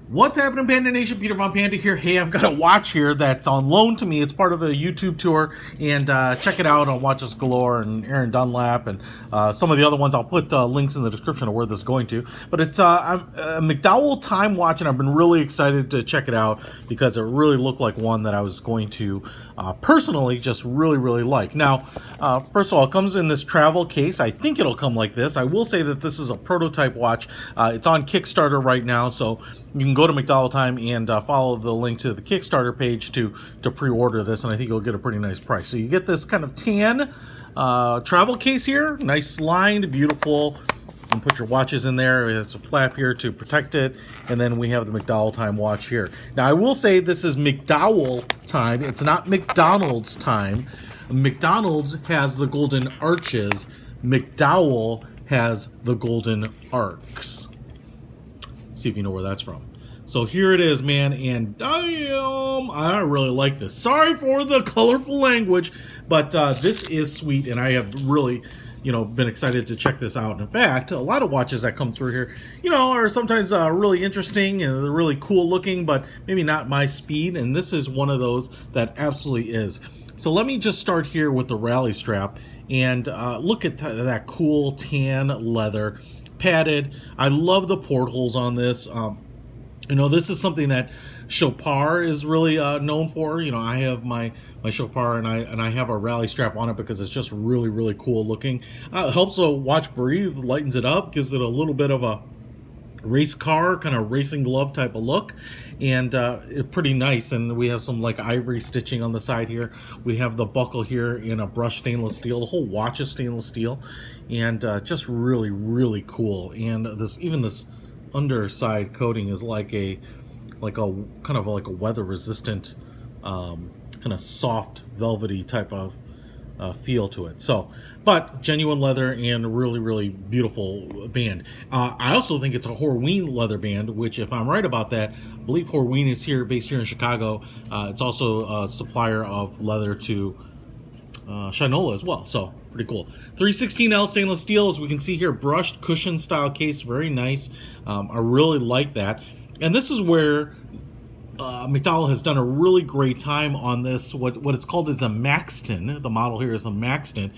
What's happening, Panda Nation? Peter Von Panda here. Hey, I've got a watch here that's on loan to me. It's part of a YouTube tour, and check it out on Watches Galore and Aaron Dunlap and some of the other ones. I'll put links in the description of where this is going to. But it's a McDowell time watch, and I've been really excited to check it out because it really looked like one that I was going to personally just really like. Now, first of all, it comes in this travel case. I think it'll come like this. I will say that this is a prototype watch. It's on Kickstarter right now, so you can go to McDowell Time and follow the link to the Kickstarter page to pre-order this, and I think you'll get a pretty nice price. So you get this kind of tan travel case here, nice lined, beautiful. You can put your watches in there. It's a flap here to protect it, and then we have the McDowell Time watch here. Now I will say this is McDowell Time. It's not McDonald's time. McDonald's has the golden arches. McDowell has the golden arcs. See if you know where that's from. So here it is, man, and damn, I really like this. Sorry for the colorful language, but this is sweet, and I have really, been excited to check this out. In fact, a lot of watches that come through here, are sometimes really interesting and they're really cool looking, but maybe not my speed, and this is one of those that absolutely is. So let me just start here with the rally strap, and look at that cool tan leather. Padded. I love the portholes on this. This is something that Chopard is really known for. I have my Chopard, and I have a rally strap on it because it's just really cool looking. It helps the watch breathe, lightens it up, gives it a little bit of a race car kind of racing glove type of look, and it's pretty nice. And we have some like ivory stitching on the side here. We have the buckle here in a brushed stainless steel. The whole watch is stainless steel, and just really cool. And this underside coating is like a kind of like a weather resistant kind of soft velvety type of feel to it. So, but genuine leather and really beautiful band. I also think it's a Horween leather band, which, if I'm right about that, I believe Horween is based here in Chicago. It's also a supplier of leather to Shinola as well. So pretty cool. 316L stainless steel, as we can see here, brushed cushion style case, very nice. I really like that. And this is where McDowell has done a really great time on this. What it's called is a Maxton. The model here is a Maxton.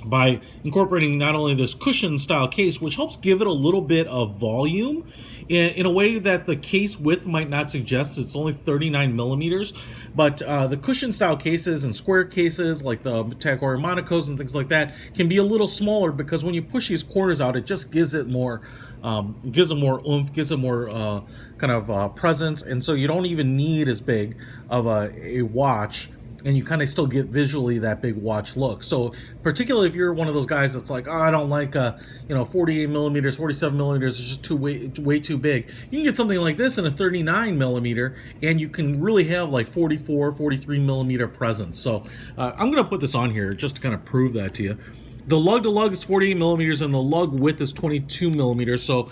By incorporating not only this cushion style case, which helps give it a little bit of volume in a way that the case width might not suggest. It's only 39 millimeters, but the cushion style cases and square cases like the Tag Heuer Monocos and things like that can be a little smaller, because when you push these corners out, it just gives it more oomph, gives it more kind of presence, and so you don't even need as big of a watch, and you kind of still get visually that big watch look. So particularly if you're one of those guys that's like, I don't like 48 millimeters, 47 millimeters is just way too big. You can get something like this in a 39 millimeter, and you can really have like 44, 43 millimeter presence. So I'm going to put this on here just to kind of prove that to you. The lug to lug is 48 millimeters, and the lug width is 22 millimeters. So,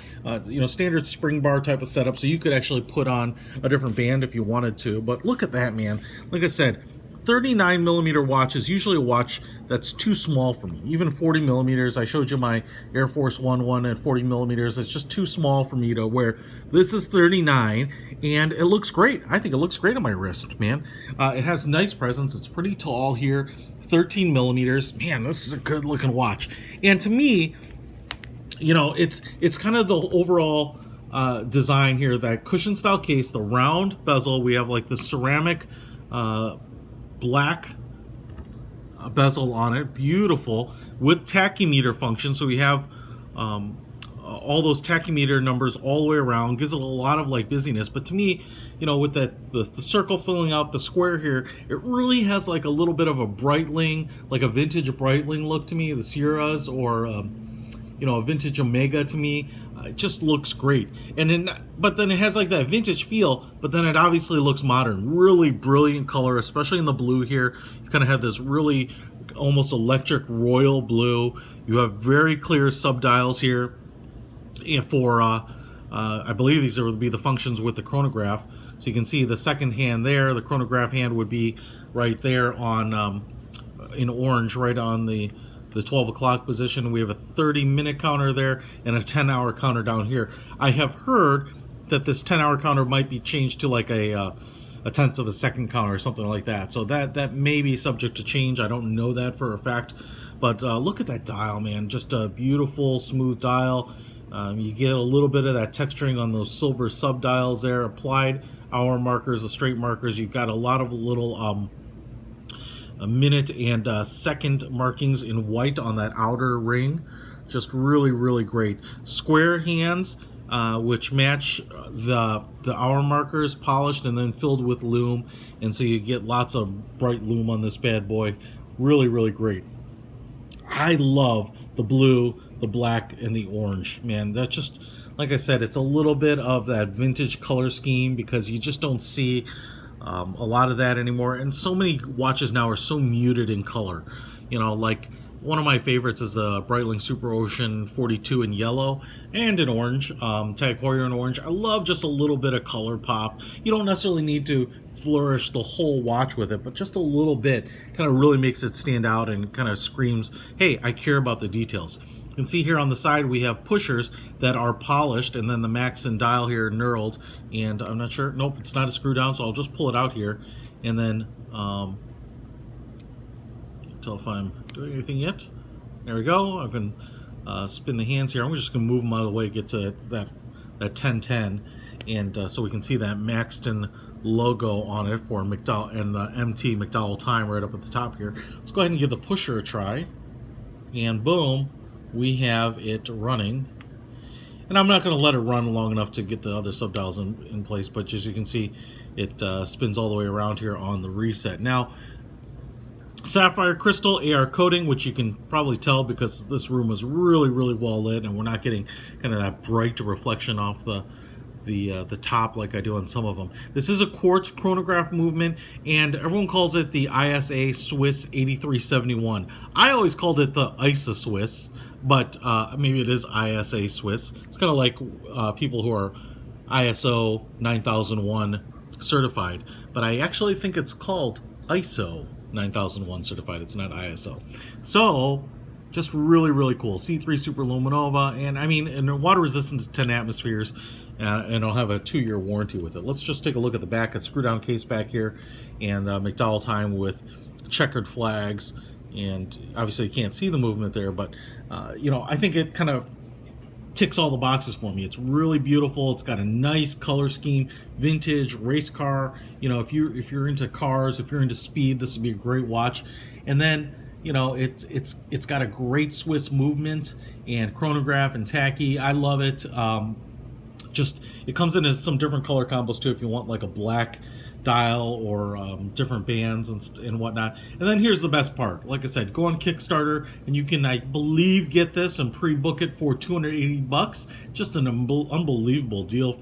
standard spring bar type of setup. So you could actually put on a different band if you wanted to. But look at that, man. Like I said, 39 millimeter watch is usually a watch that's too small for me. Even 40 millimeters, I showed you my Air Force One at 40 millimeters. It's just too small for me to wear. This is 39, and it looks great. I think it looks great on my wrist, man. It has nice presence. It's pretty tall here. 13 millimeters. Man, this is a good looking watch. And to me, it's kind of the overall design here, that cushion style case, the round bezel. We have like the ceramic black bezel on it, beautiful, with tachymeter function. So we have all those tachymeter numbers all the way around, gives it a lot of like busyness. But to me, with the circle filling out the square here, it really has like a little bit of a Breitling, like a vintage Breitling look to me, the Sierras, or a vintage Omega to me. It just looks great. But then it has like that vintage feel, but then it obviously looks modern. Really brilliant color, especially in the blue here. You kind of have this really almost electric royal blue. You have very clear subdials here for I believe these would be the functions with the chronograph. So you can see the second hand there. The chronograph hand would be right there on in orange, right on the 12 o'clock position. We have a 30-minute counter there and a 10-hour counter down here. I have heard that this 10-hour counter might be changed to like a tenth of a second counter or something like that. So that may be subject to change. I don't know that for a fact. But look at that dial, man. Just a beautiful, smooth dial. You get a little bit of that texturing on those silver sub-dials there. Applied hour markers, the straight markers. You've got a lot of little a minute and second markings in white on that outer ring. Just really, really great. Square hands, which match the hour markers, polished and then filled with lume. And so you get lots of bright lume on this bad boy. Really, really great. I love the blue, the black, and the orange. Man, that's just, like I said, it's a little bit of that vintage color scheme because you just don't see a lot of that anymore. And so many watches now are so muted in color. You know, like one of my favorites is the Breitling Super Ocean 42 in yellow and in orange, Tag Heuer in orange. I love just a little bit of color pop. You don't necessarily need to flourish the whole watch with it, but just a little bit kind of really makes it stand out and kind of screams, hey, I care about the details. You can see here on the side we have pushers that are polished, and then the max and dial here knurled, and I'm not sure, nope, it's not a screw down, so I'll just pull it out here, and then tell if I'm doing anything yet. There we go. I can spin the hands here. I'm just going to move them out of the way, get to that 1010, and so we can see that Maxton logo on it for McDowell and the MT McDowell time right up at the top here. Let's go ahead and give the pusher a try, and boom, we have it running. And I'm not going to let it run long enough to get the other sub-dials in place, but as you can see, it spins all the way around here on the reset. Now, sapphire crystal AR coating, which you can probably tell because this room is really, really well lit, and we're not getting kind of that bright reflection off the top like I do on some of them. This is a quartz chronograph movement, and everyone calls it the ISA Swiss 8371. I always called it the ISA Swiss, but maybe it is ISA Swiss. It's kind of like people who are ISO 9001 certified, but I actually think it's called ISO 9001 certified. It's not ISO. So just really, really cool. C3 Superluminova, and I mean, and water resistance to 10 atmospheres, and I'll have a 2-year warranty with it. Let's just take a look at the back. A screw down case back here, and McDowell time with checkered flags, and obviously you can't see the movement there, but you know, I think it kind of ticks all the boxes for me. It's really beautiful. It's got a nice color scheme, vintage race car. You know, if you're into cars, if you're into speed, this would be a great watch. And then, you know, it's got a great Swiss movement and chronograph and tacky. I love it. Just it comes in as some different color combos too if you want like a black dial or different bands and whatnot. And then here's the best part. Like I said, go on Kickstarter and you can, I believe, get this and pre-book it for $280. Just an unbelievable deal,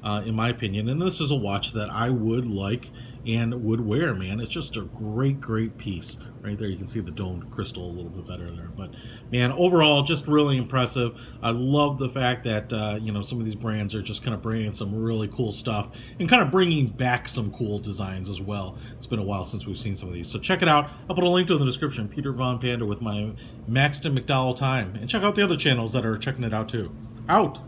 in my opinion. And this is a watch that I would like and would wear, man. It's just a great, great piece. Right there, you can see the domed crystal a little bit better there. But man, overall, just really impressive. I love the fact that you know, some of these brands are just kind of bringing some really cool stuff and kind of bringing back some cool designs as well. It's been a while since we've seen some of these, so check it out. I'll put a link to it in the description. Peter Von Panda with my Maxton McDowell time, and check out the other channels that are checking it out too. Out.